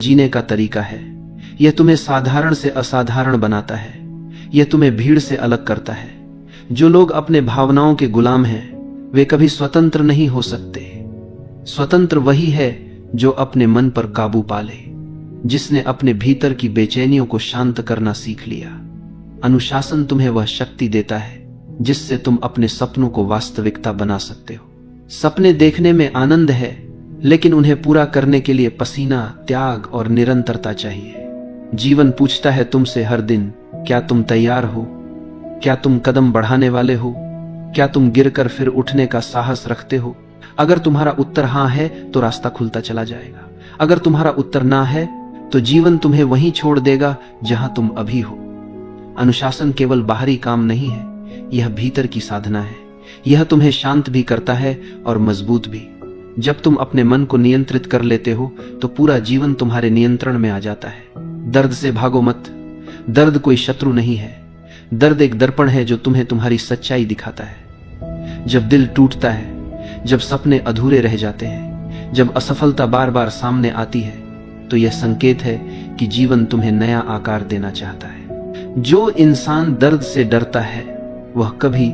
जीने का तरीका है। यह तुम्हें साधारण से असाधारण बनाता है। यह तुम्हें भीड़ से अलग करता है। जो लोग अपने भावनाओं के गुलाम हैं, वे कभी स्वतंत्र नहीं हो सकते। स्वतंत्र वही है जो अपने मन पर काबू पा ले, जिसने अपने भीतर की बेचैनियों को शांत करना सीख लिया। अनुशासन तुम्हें वह शक्ति देता है जिससे तुम अपने सपनों को वास्तविकता बना सकते हो। सपने देखने में आनंद है, लेकिन उन्हें पूरा करने के लिए पसीना, त्याग और निरंतरता चाहिए। जीवन पूछता है तुमसे हर दिन, क्या तुम तैयार हो? क्या तुम कदम बढ़ाने वाले हो? क्या तुम गिरकर फिर उठने का साहस रखते हो? अगर तुम्हारा उत्तर हां है तो रास्ता खुलता चला जाएगा। अगर तुम्हारा उत्तर ना है तो जीवन तुम्हें वहीं छोड़ देगा जहां तुम अभी हो। अनुशासन केवल बाहरी काम नहीं है, यह भीतर की साधना है। यह तुम्हें शांत भी करता है और मजबूत भी। जब तुम अपने मन को नियंत्रित कर लेते हो तो पूरा जीवन तुम्हारे नियंत्रण में आ जाता है। दर्द से भागो मत। दर्द कोई शत्रु नहीं है। दर्द एक दर्पण है जो तुम्हें तुम्हारी सच्चाई दिखाता है। जब दिल टूटता है, जब सपने अधूरे रह जाते हैं, जब असफलता बार बार सामने आती है, तो यह संकेत है कि जीवन तुम्हें नया आकार देना चाहता है। जो इंसान दर्द से डरता है वह कभी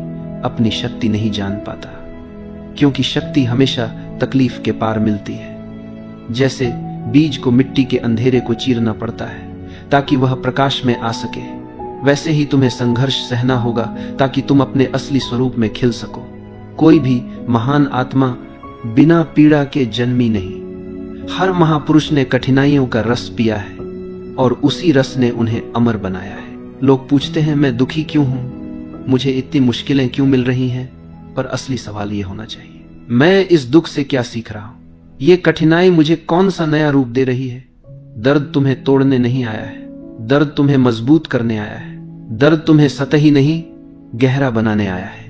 अपनी शक्ति नहीं जान पाता, क्योंकि शक्ति हमेशा तकलीफ के पार मिलती है। जैसे बीज को मिट्टी के अंधेरे को चीरना पड़ता है ताकि वह प्रकाश में आ सके, वैसे ही तुम्हें संघर्ष सहना होगा ताकि तुम अपने असली स्वरूप में खिल सको। कोई भी महान आत्मा बिना पीड़ा के जन्मी नहीं। हर महापुरुष ने कठिनाइयों का रस पिया है और उसी रस ने उन्हें अमर बनाया है। लोग पूछते हैं, मैं दुखी क्यों हूं? मुझे इतनी मुश्किलें क्यों मिल रही हैं? पर असली सवाल यह होना चाहिए, मैं इस दुख से क्या सीख रहा हूं? ये कठिनाई मुझे कौन सा नया रूप दे रही है? दर्द तुम्हें तोड़ने नहीं आया है, दर्द तुम्हें मजबूत करने आया है। दर्द तुम्हें सतही नहीं, गहरा बनाने आया है।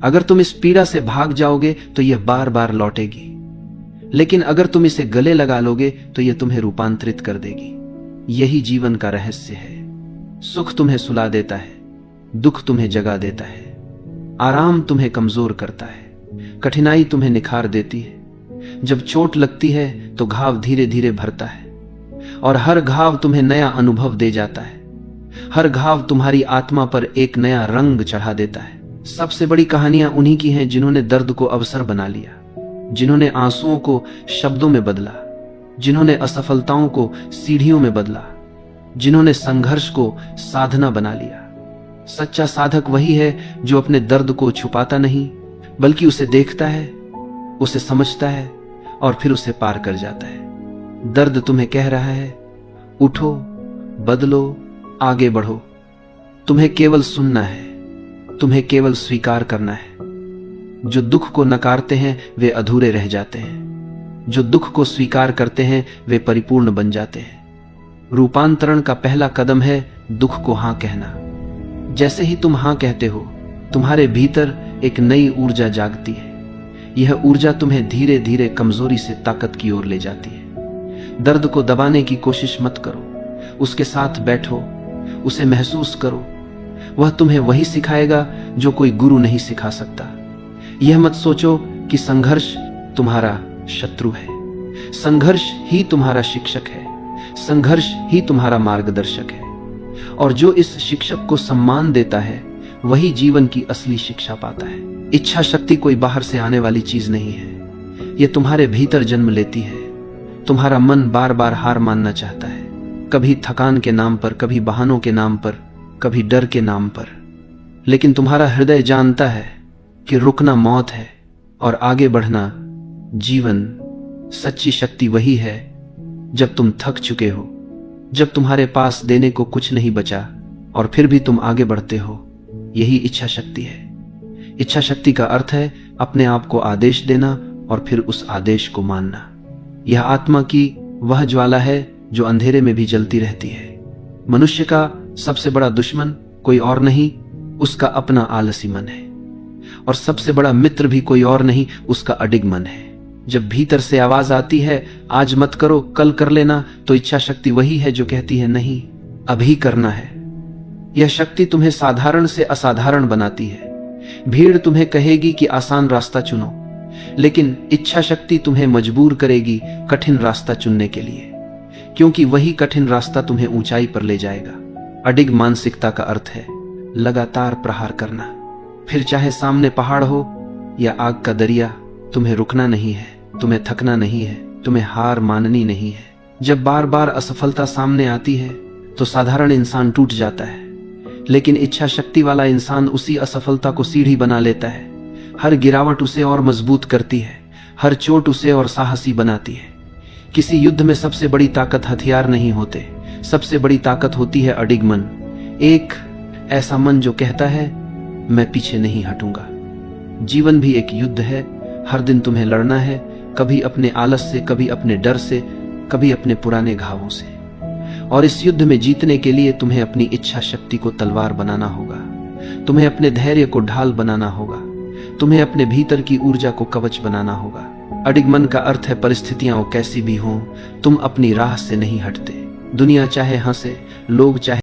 अगर तुम इस पीड़ा से भाग जाओगे तो यह बार बार लौटेगी, लेकिन अगर तुम इसे गले लगा लोगे तो यह तुम्हें रूपांतरित कर देगी। यही जीवन का रहस्य है। सुख तुम्हें सुला देता है, दुख तुम्हें जगा देता है, आराम तुम्हें कमजोर करता है, कठिनाई तुम्हें निखार देती है। जब चोट लगती है तो घाव धीरे धीरे भरता है और हर घाव तुम्हें नया अनुभव दे जाता है। हर घाव तुम्हारी आत्मा पर एक नया रंग चढ़ा देता है। सबसे बड़ी कहानियां उन्हीं की हैं जिन्होंने दर्द को अवसर बना लिया, जिन्होंने आंसुओं को शब्दों में बदला, जिन्होंने असफलताओं को सीढ़ियों में बदला, जिन्होंने संघर्ष को साधना बना लिया। सच्चा साधक वही है जो अपने दर्द को छुपाता नहीं, बल्कि उसे देखता है, उसे समझता है और फिर उसे पार कर जाता है। दर्द तुम्हें कह रहा है, उठो, बदलो, आगे बढ़ो। तुम्हें केवल सुनना है, तुम्हें केवल स्वीकार करना है। जो दुख को नकारते हैं वे अधूरे रह जाते हैं, जो दुख को स्वीकार करते हैं वे परिपूर्ण बन जाते हैं। रूपांतरण का पहला कदम है दुख को हां कहना। जैसे ही तुम हां कहते हो, तुम्हारे भीतर एक नई ऊर्जा जागती है। यह ऊर्जा तुम्हें धीरे धीरे कमजोरी से ताकत की ओर ले जाती है। दर्द को दबाने की कोशिश मत करो, उसके साथ बैठो, उसे महसूस करो। वह तुम्हें वही सिखाएगा जो कोई गुरु नहीं सिखा सकता। यह मत सोचो कि संघर्ष तुम्हारा शत्रु है। संघर्ष ही तुम्हारा शिक्षक है, संघर्ष ही तुम्हारा मार्गदर्शक है। और जो इस शिक्षक को सम्मान देता है वही जीवन की असली शिक्षा पाता है। इच्छा शक्ति कोई बाहर से आने वाली चीज नहीं है, यह तुम्हारे भीतर जन्म लेती है। तुम्हारा मन बार बार हार मानना चाहता है, कभी थकान के नाम पर, कभी बहानों के नाम पर, कभी डर के नाम पर। लेकिन तुम्हारा हृदय जानता है कि रुकना मौत है और आगे बढ़ना जीवन। सच्ची शक्ति वही है जब तुम थक चुके हो, जब तुम्हारे पास देने को कुछ नहीं बचा और फिर भी तुम आगे बढ़ते हो। यही इच्छा शक्ति है। इच्छा शक्ति का अर्थ है अपने आप को आदेश देना और फिर उस आदेश को मानना। यह आत्मा की वह ज्वाला है जो अंधेरे में भी जलती रहती है। मनुष्य का सबसे बड़ा दुश्मन कोई और नहीं, उसका अपना आलसी मन है। और सबसे बड़ा मित्र भी कोई और नहीं, उसका अडिग मन है। जब भीतर से आवाज आती है, आज मत करो, कल कर लेना, तो इच्छा शक्ति वही है जो कहती है, नहीं, अभी करना है। यह शक्ति तुम्हें साधारण से असाधारण बनाती है। भीड़ तुम्हें कहेगी कि आसान रास्ता चुनो, लेकिन इच्छा शक्ति तुम्हें मजबूर करेगी कठिन रास्ता चुनने के लिए। क्योंकि वही कठिन रास्ता तुम्हें ऊंचाई पर ले जाएगा। अडिग मानसिकता का अर्थ है लगातार प्रहार करना, फिर चाहे सामने पहाड़ हो या आग का दरिया, तुम्हें रुकना नहीं है, तुम्हें थकना नहीं है, तुम्हें हार माननी नहीं है। जब बार बार असफलता सामने आती है तो साधारण इंसान टूट जाता है, लेकिन इच्छा शक्ति वाला इंसान उसी असफलता को सीढ़ी बना लेता है। हर गिरावट उसे और मजबूत करती है, हर चोट उसे और साहसी बनाती है। किसी युद्ध में सबसे बड़ी ताकत हथियार नहीं होते, सबसे बड़ी ताकत होती है अडिग मन। एक ऐसा मन जो कहता है मैं पीछे नहीं हटूंगा। जीवन भी एक युद्ध है, हर दिन तुम्हें लड़ना है, कभी अपने आलस से, कभी अपने डर से, कभी अपने पुराने घावों से। और इस युद्ध में जीतने के लिए तुम्हें अपनी इच्छा शक्ति को तलवार बनाना होगा, तुम्हें अपने धैर्य को ढाल बनाना होगा, तुम्हें अपने भीतर की ऊर्जा को कवच बनाना होगा। अडिग मन का अर्थ है परिस्थितियां कैसी भी हों, तुम अपनी राह से नहीं हटते। दुनिया चाहे हंसे, लोग चाहे